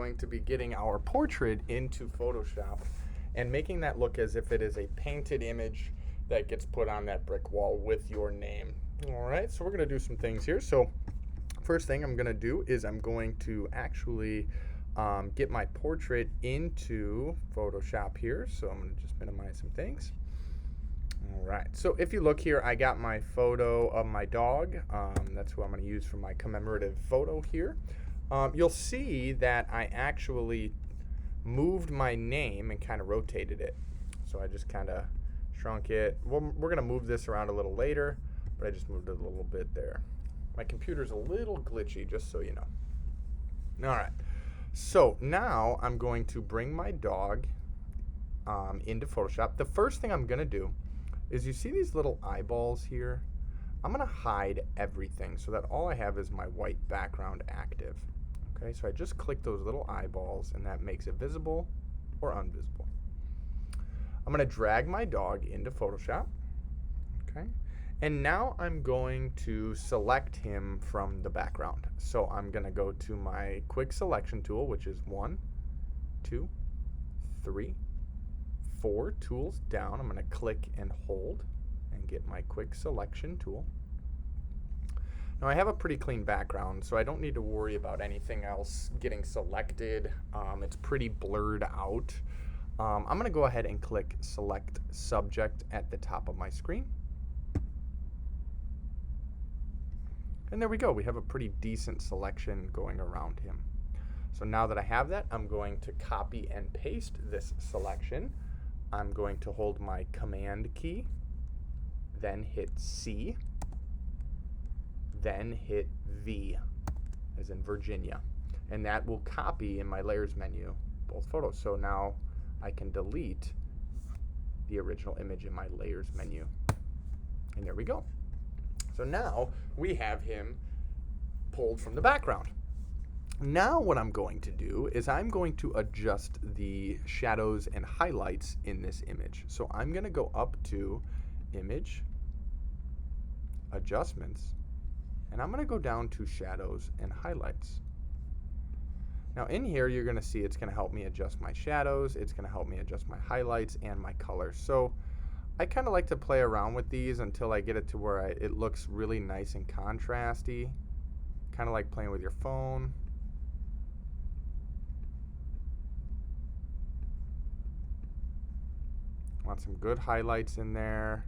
going to be getting our portrait into Photoshop and making that look as if it is a painted image that gets put on that brick wall with your name. All right, so we're going to do some things here. So first thing I'm going to do is I'm going to actually get my portrait into Photoshop here. So I'm going to just minimize some things. All right, so if you look here, I got my photo of my dog. That's who I'm going to use for my commemorative photo here. You'll see that I actually moved my name and kind of rotated it. So I just kind of shrunk it. Well, we're going to move this around a little later, but I just moved it a little bit there. My computer's a little glitchy, just so you know. All right, so now I'm going to bring my dog into Photoshop. The first thing I'm going to do is, you see these little eyeballs here? I'm going to hide everything so that all I have is my white background active. Okay, so I just click those little eyeballs and that makes it visible or invisible. I'm going to drag my dog into Photoshop. Okay, and now I'm going to select him from the background. So I'm going to go to my quick selection tool, which is 1, 2, 3, 4 tools down. I'm going to click and hold and get my quick selection tool. Now I have a pretty clean background, so I don't need to worry about anything else getting selected. It's pretty blurred out. I'm going to go ahead and click Select Subject at the top of my screen. And there we go. We have a pretty decent selection going around him. So now that I have that, I'm going to copy and paste this selection. I'm going to hold my Command key, then hit C, then hit V, as in Virginia. And that will copy in my layers menu both photos. So now I can delete the original image in my layers menu. And there we go. So now we have him pulled from the background. Now what I'm going to do is I'm going to adjust the shadows and highlights in this image. So I'm going to go up to Image, Adjustments, and I'm going to go down to Shadows and Highlights. Now in here you're going to see it's going to help me adjust my shadows, it's going to help me adjust my highlights and my colors. So I kind of like to play around with these until I get it to where it looks really nice and contrasty, kind of like playing with your phone. Want some good highlights in there.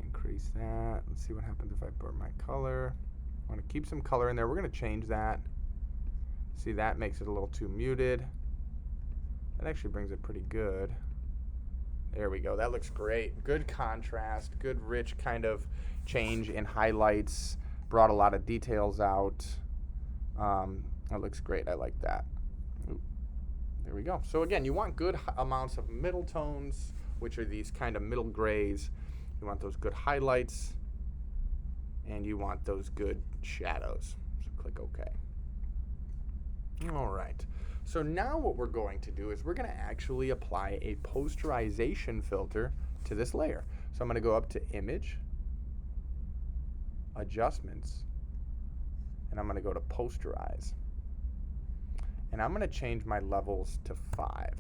Increase that. Let's see what happens if I burn my color. I want to keep some color in there. We're going to change that. See, that makes it a little too muted. That actually brings it pretty good. There we go. That looks great. Good contrast, good rich kind of change in highlights. Brought a lot of details out. That looks great. I like that. Ooh, there we go. So again, you want good amounts of middle tones, which are these kind of middle grays. You want those good highlights, and you want those good shadows. So click OK. All right. So now what we're going to do is we're going to actually apply a posterization filter to this layer. So I'm going to go up to Image, Adjustments, and I'm going to go to Posterize. And I'm going to change my levels to 5.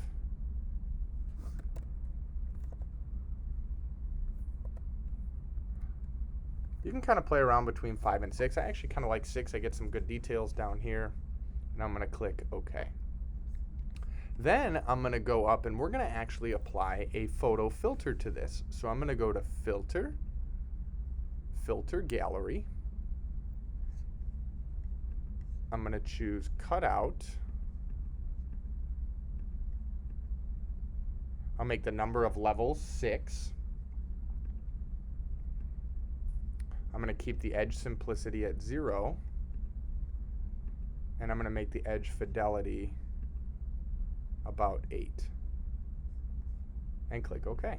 You can kind of play around between 5 and 6. I actually kind of like 6. I get some good details down here. And I'm going to click OK. Then I'm going to go up and we're going to actually apply a photo filter to this. So I'm going to go to Filter, Filter Gallery. I'm going to choose Cutout. I'll make the number of levels 6. I'm going to keep the edge simplicity at 0. And I'm going to make the edge fidelity about 8. And click OK.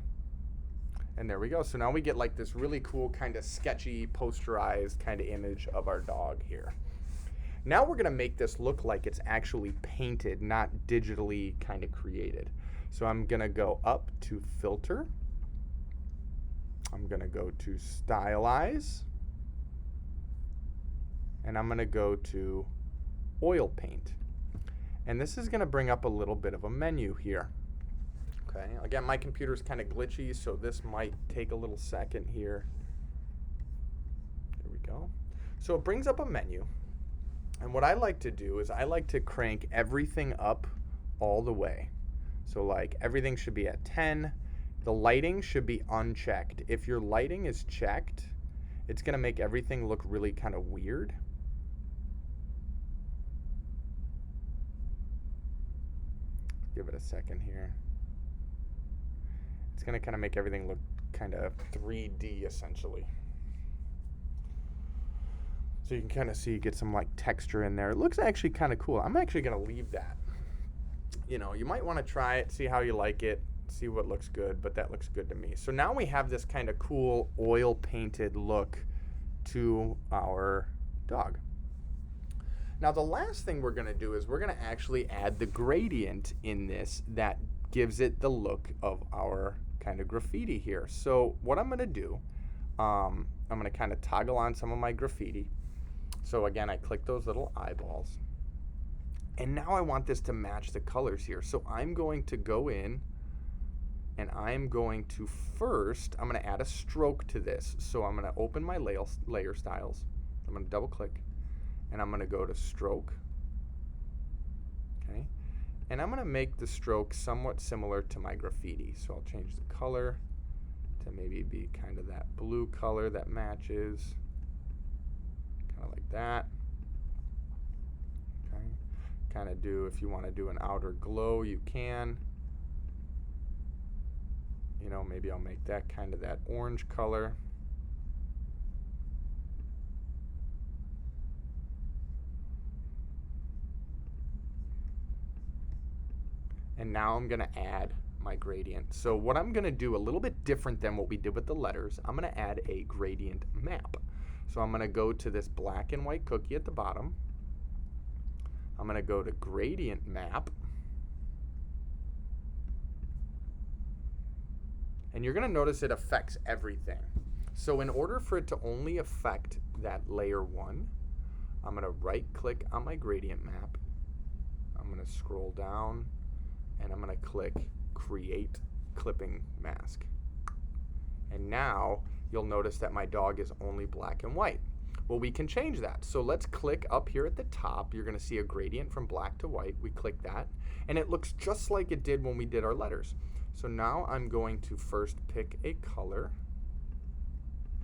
And there we go. So now we get like this really cool kind of sketchy posterized kind of image of our dog here. Now we're going to make this look like it's actually painted, not digitally kind of created. So I'm going to go up to Filter, I'm going to go to stylize, and I'm going to go to oil paint. And this is going to bring up a little bit of a menu here. Okay, again, my computer's kind of glitchy, so this might take a little second here. There we go. So it brings up a menu. And what I like to do is I like to crank everything up all the way. So like everything should be at 10. The lighting should be unchecked. If your lighting is checked, it's going to make everything look really kind of weird. Give it a second here. It's going to kind of make everything look kind of 3D essentially. So you can kind of see, get some like texture in there. It looks actually kind of cool. I'm actually going to leave that. You know, you might want to try it, see how you like it, see what looks good, but that looks good to me. So now we have this kind of cool oil painted look to our dog. Now the last thing we're going to do is we're going to actually add the gradient in this that gives it the look of our kind of graffiti here. So what I'm going to do, I'm going to kind of toggle on some of my graffiti. So again, I click those little eyeballs. And now I want this to match the colors here. So I'm going to go in and I'm going to first, I'm going to add a stroke to this. So I'm going to open my layer styles. I'm going to double click and I'm going to go to stroke. Okay. And I'm going to make the stroke somewhat similar to my graffiti. So I'll change the color to maybe be kind of that blue color that matches. Kind of like that. Okay. Kind of do, if you want to do an outer glow, you can. You know, maybe I'll make that kind of that orange color. And now I'm going to add my gradient. So what I'm going to do a little bit different than what we did with the letters, I'm going to add a gradient map. So I'm going to go to this black and white cookie at the bottom. I'm going to go to gradient map. And you're going to notice it affects everything. So in order for it to only affect that layer 1, I'm going to right click on my gradient map. I'm going to scroll down and I'm going to click create clipping mask. And now you'll notice that my dog is only black and white. Well, we can change that. So let's click up here at the top. You're going to see a gradient from black to white. We click that and it looks just like it did when we did our letters. So now I'm going to first pick a color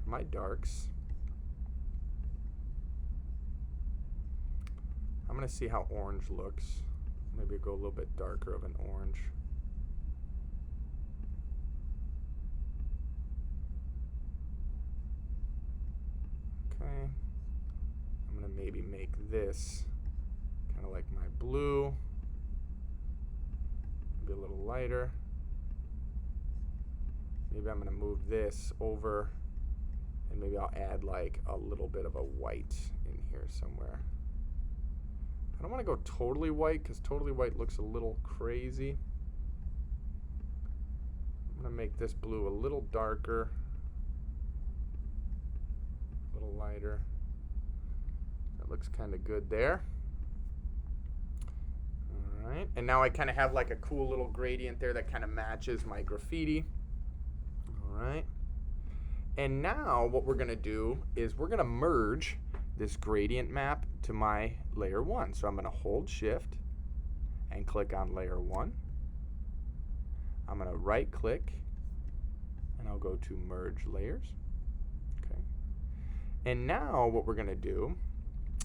for my darks. I'm going to see how orange looks. Maybe go a little bit darker of an orange. Okay. I'm going to maybe make this kind of like my blue. Maybe a little lighter. Maybe I'm going to move this over and maybe I'll add like a little bit of a white in here somewhere. I don't want to go totally white because totally white looks a little crazy. I'm going to make this blue a little darker, a little lighter. That looks kind of good there. All right, and now I kind of have like a cool little gradient there that kind of matches my graffiti. All right, and now what we're going to do is we're going to merge this gradient map to my layer 1. So I'm going to hold shift and click on layer 1. I'm going to right click and I'll go to merge layers. Okay. And now what we're going to do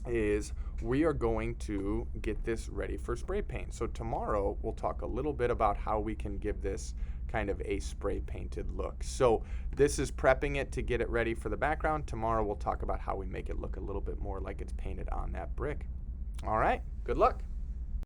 is we are going to get this ready for spray paint. So tomorrow we'll talk a little bit about how we can give this kind of a spray painted look. So this is prepping it to get it ready for the background. Tomorrow we'll talk about how we make it look a little bit more like it's painted on that brick. All right, good luck.